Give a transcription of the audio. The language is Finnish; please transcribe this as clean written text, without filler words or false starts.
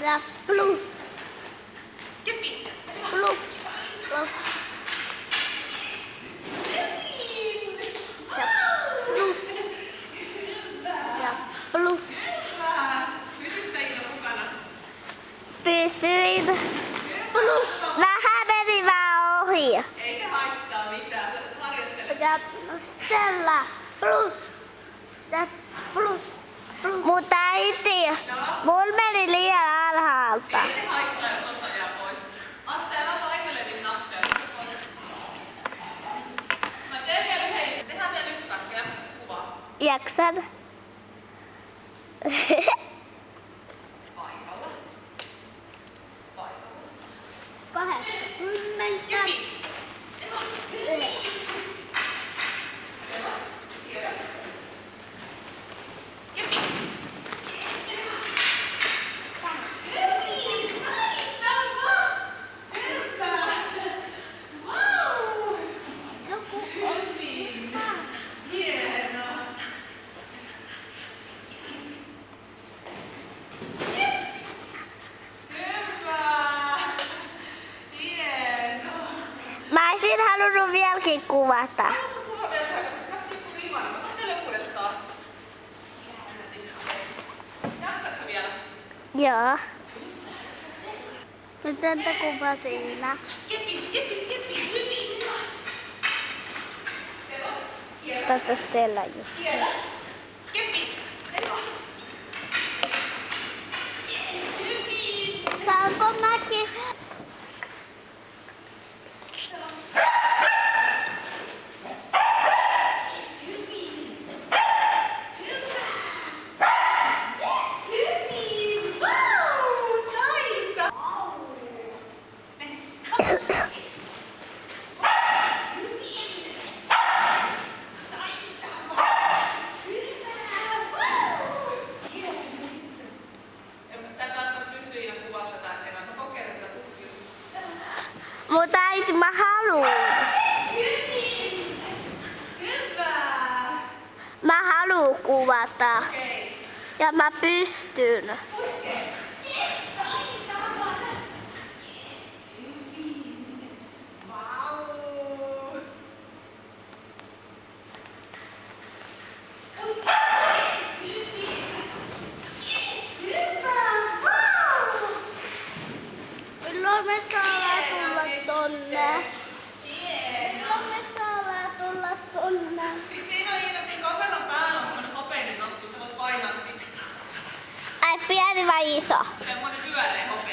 Ja plus. Kepit. Plus. Plus. Ja plus. Ja plus. Pysytkö sä Iina mukana? Pysyin. Plus. Vähän meni vaan ohi. Ei se haittaa mitään, sä harjoittelet. Ja Stella. Plus. Ja plus. Plus. Mutta iti. Mulla meni liian alhaalta. Ei se haittaa, jos osa jää pois. Atte, älä painele nappeja. Mä teen vielä yhden. Tehdään vielä yksi pätkä. Jaksatko kuvaa? Jaksan. Paikalla. Paikalla. 80. Kepit. Mä olisin halunnut vieläkin kuvata. Haluatko kuva vielä yhden? Tästä tippuu rivana. Mä katselen uudestaan. Jaksatko vielä? Joo. Nyt entä kuva Tiina? Kepit. Hyvin. Tätä Stella just. Kielä. Kepit. Hyvin. Saanko mäkin? Mutta äiti mä haluun. Mä haluun kuvata. Ja mä pystyn. Milloin me saadaan tulla tonne? Milloin me saadaan tulla tonne? Sitten siinä on Iina, siinä kameran päällä on semmonen hopeinen nappi, sä voit painaa sitä. Ai pieni vai iso? Semmonen pyöreä hopeinen.